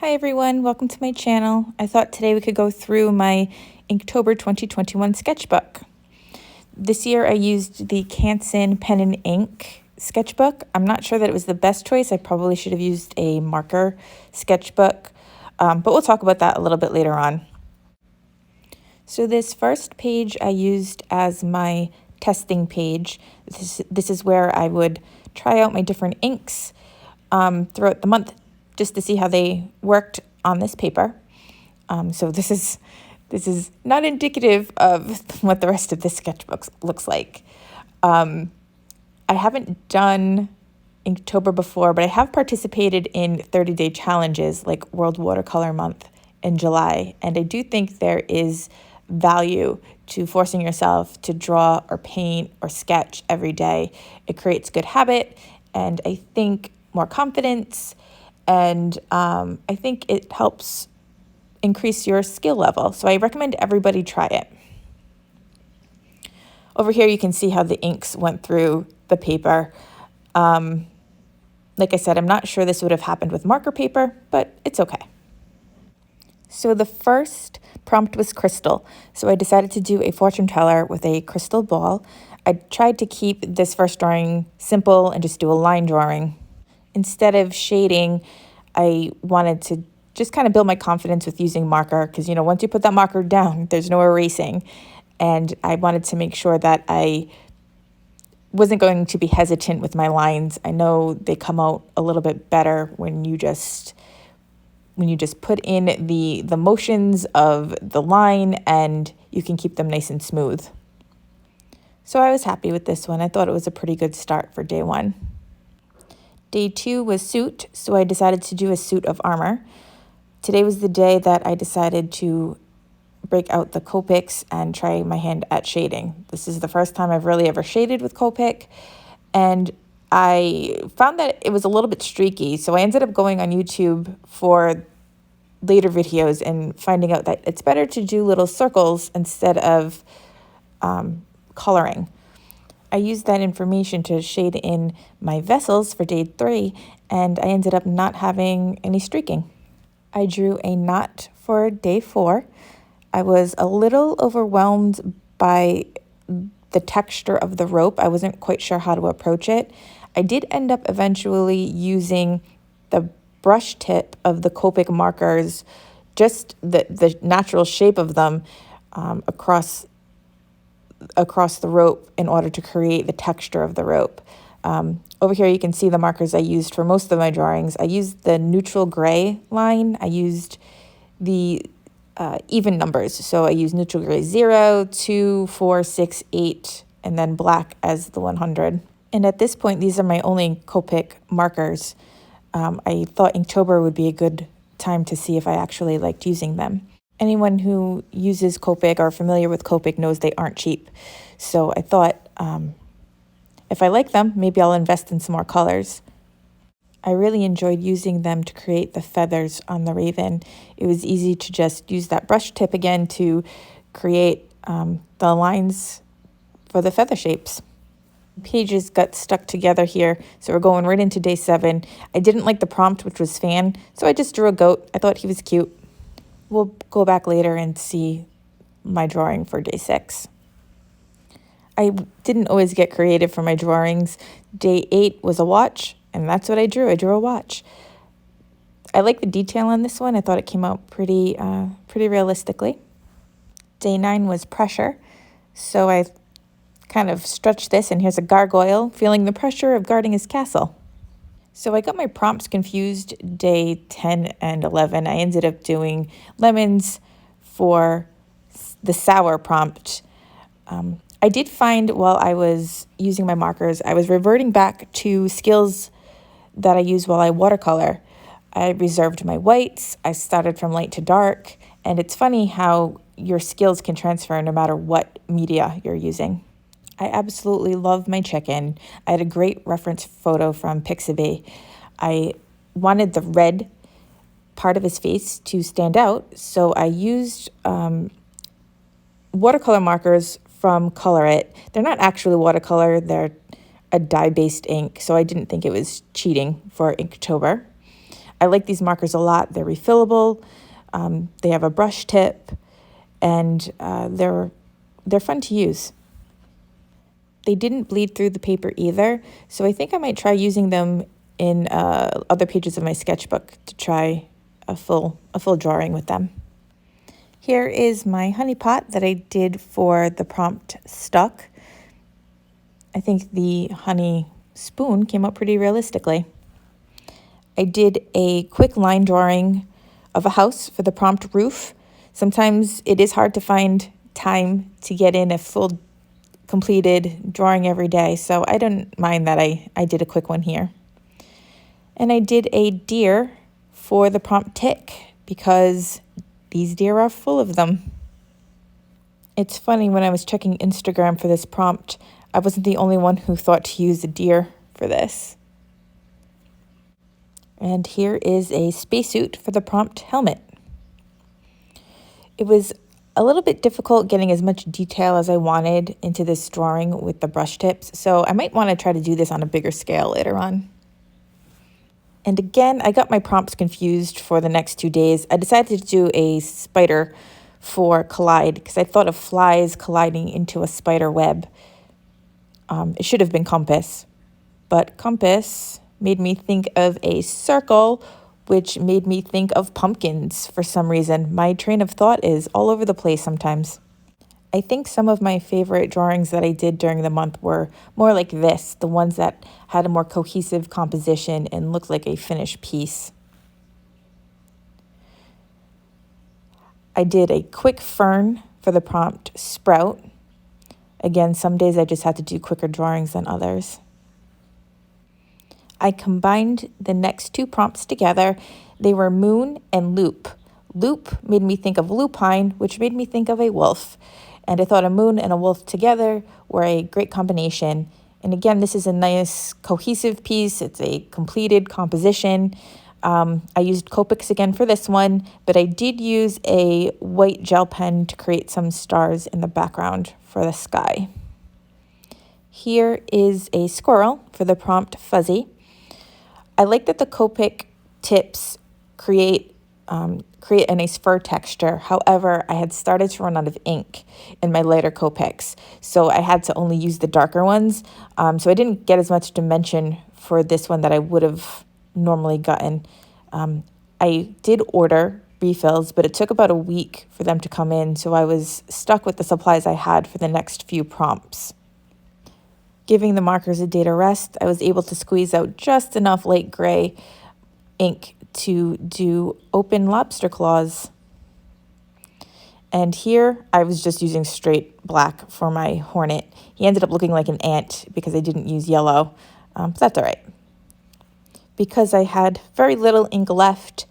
Hi everyone, welcome to my channel. I thought today we could go through my Inktober 2021 sketchbook. This year I used the Canson pen and ink sketchbook. I'm not sure that it was the best choice. I probably should have used a marker sketchbook, but we'll talk about that a little bit later on. So this first page I used as my testing page. This is where I would try out my different inks throughout the month, just to see how they worked on this paper. So this is not indicative of what the rest of this sketchbook looks like. I haven't done Inktober before, but I have participated in 30-day challenges like World Watercolor Month in July, and I do think there is value to forcing yourself to draw or paint or sketch every day. It creates good habit, and I think more confidence, and I think it helps increase your skill level. So I recommend everybody try it. Over here you can see how the inks went through the paper. Like I said, I'm not sure this would have happened with marker paper, but it's okay. So the first prompt was crystal. So I decided to do a fortune teller with a crystal ball. I tried to keep this first drawing simple and just do a line drawing. Instead of shading, I wanted to just kind of build my confidence with using marker because, you know, once you put that marker down, there's no erasing. And I wanted to make sure that I wasn't going to be hesitant with my lines. I know they come out a little bit better when you just put in the motions of the line and you can keep them nice and smooth. So I was happy with this one. I thought it was a pretty good start for day one. Day two was suit, so I decided to do a suit of armor. Today was the day that I decided to break out the Copics and try my hand at shading. This is the first time I've really ever shaded with Copic, and I found that it was a little bit streaky, so I ended up going on YouTube for later videos and finding out that it's better to do little circles instead of coloring. I used that information to shade in my vessels for day 3, and I ended up not having any streaking. I drew a knot for day 4. I was a little overwhelmed by the texture of the rope. I wasn't quite sure how to approach it. I did end up eventually using the brush tip of the Copic markers, just the natural shape of them across the rope in order to create the texture of the rope. Over here you can see the markers I used for most of my drawings. I used the neutral gray line. I used the even numbers. So I used neutral gray 0, 2, 4, 6, 8, and then black as the 100. And at this point, these are my only Copic markers. I thought Inktober would be a good time to see if I actually liked using them. Anyone who uses Copic or familiar with Copic knows they aren't cheap. So I thought if I like them, maybe I'll invest in some more colors. I really enjoyed using them to create the feathers on the raven. It was easy to just use that brush tip again to create the lines for the feather shapes. Pages got stuck together here, so we're going right into day 7. I didn't like the prompt, which was fan, so I just drew a goat. I thought he was cute. We'll go back later and see my drawing for day 6. I didn't always get creative for my drawings. Day 8 was a watch, and that's what I drew. I drew a watch. I like the detail on this one. I thought it came out pretty realistically. Day 9 was pressure, so I kind of stretched this, and here's a gargoyle feeling the pressure of guarding his castle. So I got my prompts confused day 10 and 11. I ended up doing lemons for the sour prompt. I did find while I was using my markers, I was reverting back to skills that I use while I watercolor. I reserved my whites, I started from light to dark, and it's funny how your skills can transfer no matter what media you're using. I absolutely love my chicken. I had a great reference photo from Pixabay. I wanted the red part of his face to stand out, so I used watercolor markers from Cororit. They're not actually watercolor, they're a dye-based ink, so I didn't think it was cheating for Inktober. I like these markers a lot. They're refillable, they have a brush tip, and they're fun to use. They didn't bleed through the paper either, so I think I might try using them in other pages of my sketchbook to try a full drawing with them. Here is my Honeypot that I did for the prompt Stuck. I think the honey spoon came out pretty realistically. I did a quick line drawing of a house for the prompt Roof. Sometimes it is hard to find time to get in a full completed drawing every day, so I don't mind that I did a quick one here. And I did a deer for the prompt Tick because these deer are full of them. It's funny, when I was checking Instagram for this prompt, I wasn't the only one who thought to use a deer for this. And here is a spacesuit for the prompt Helmet. It was a little bit difficult getting as much detail as I wanted into this drawing with the brush tips, so I might want to try to do this on a bigger scale later on. And again, I got my prompts confused for the next 2 days. I decided to do a spider for collide because I thought of flies colliding into a spider web. It should have been compass, but compass made me think of a circle, which made me think of pumpkins for some reason. My train of thought is all over the place sometimes. I think some of my favorite drawings that I did during the month were more like this, the ones that had a more cohesive composition and looked like a finished piece. I did a quick fern for the prompt Sprout. Again, some days I just had to do quicker drawings than others. I combined the next two prompts together. They were Moon and Loop. Loop made me think of lupine, which made me think of a wolf. And I thought a moon and a wolf together were a great combination. And again, this is a nice cohesive piece. It's a completed composition. I used Copics again for this one, but I did use a white gel pen to create some stars in the background for the sky. Here is a squirrel for the prompt Fuzzy. I like that the Copic tips create a nice fur texture. However, I had started to run out of ink in my lighter Copics, so I had to only use the darker ones. So I didn't get as much dimension for this one that I would have normally gotten. I did order refills, but it took about a week for them to come in, so I was stuck with the supplies I had for the next few prompts. Giving the markers a day to rest, I was able to squeeze out just enough light gray ink to do open Lobster Claws. And here I was just using straight black for my hornet. He ended up looking like an ant because I didn't use yellow, but that's all right. Because I had very little ink left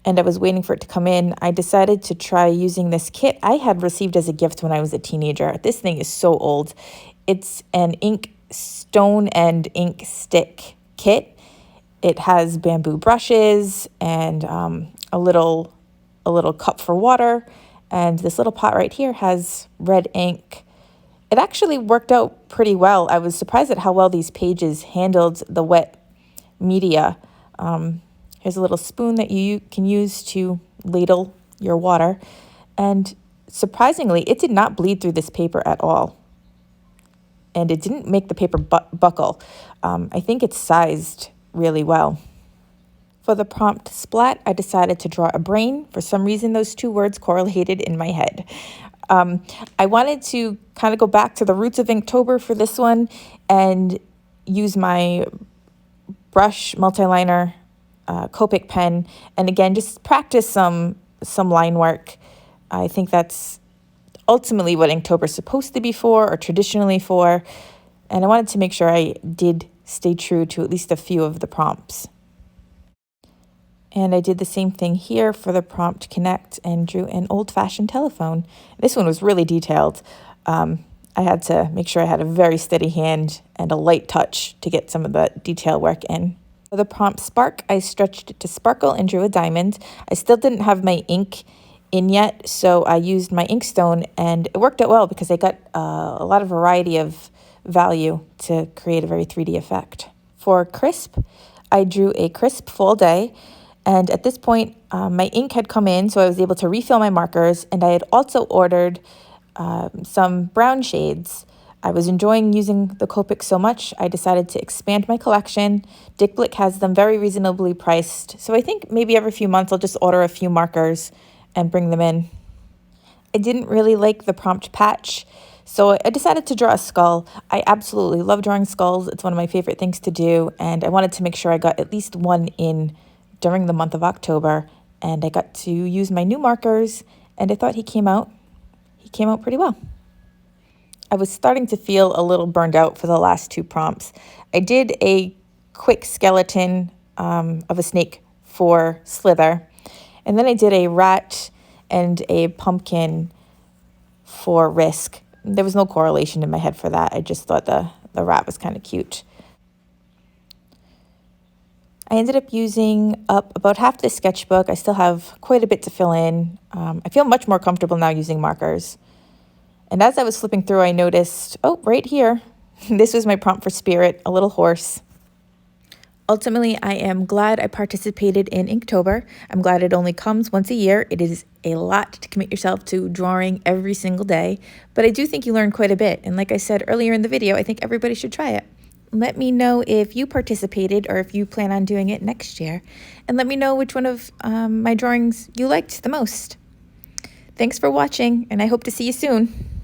and I was waiting for it to come in, I decided to try using this kit I had received as a gift when I was a teenager. This thing is so old. It's an ink stone and ink stick kit. It has bamboo brushes and a little cup for water, and this little pot right here has red ink. It actually worked out pretty well. I was surprised at how well these pages handled the wet media. Here's a little spoon that you can use to ladle your water, and surprisingly, it did not bleed through this paper at all. And it didn't make the paper buckle. I think it's sized really well. For the prompt Splat, I decided to draw a brain. For some reason, those two words correlated in my head. I wanted to kind of go back to the roots of Inktober for this one and use my brush multiliner Copic pen, and again, just practice some line work. I think that's ultimately what Inktober is supposed to be for, or traditionally for, and I wanted to make sure I did stay true to at least a few of the prompts. And I did the same thing here for the prompt Connect and drew an old-fashioned telephone. This one was really detailed. I had to make sure I had a very steady hand and a light touch to get some of the detail work in. For the prompt Spark, I stretched it to sparkle and drew a diamond. I still didn't have my ink in yet, so I used my inkstone, and it worked out well because I got a lot of variety of value to create a very 3D effect. For Crisp, I drew a crisp fall day, And at this point, my ink had come in, so I was able to refill my markers, and I had also ordered some brown shades. I was enjoying using the Copic so much, I decided to expand my collection. Dick Blick has them very reasonably priced, so I think maybe every few months I'll just order a few markers and bring them in. I didn't really like the prompt patch, so I decided to draw a skull. I absolutely love drawing skulls. It's one of my favorite things to do, and I wanted to make sure I got at least one in during the month of October, and I got to use my new markers, and I thought he came out pretty well. I was starting to feel a little burned out for the last two prompts. I did a quick skeleton of a snake for Slither, and then I did a rat and a pumpkin for Risk. There was no correlation in my head for that. I just thought the rat was kind of cute. I ended up using up about half the sketchbook. I still have quite a bit to fill in. I feel much more comfortable now using markers. And as I was flipping through, I noticed, oh, right here, this was my prompt for Spirit, a little horse. Ultimately, I am glad I participated in Inktober. I'm glad it only comes once a year. It is a lot to commit yourself to drawing every single day, but I do think you learn quite a bit. And like I said earlier in the video, I think everybody should try it. Let me know if you participated or if you plan on doing it next year. And let me know which one of my drawings you liked the most. Thanks for watching, and I hope to see you soon.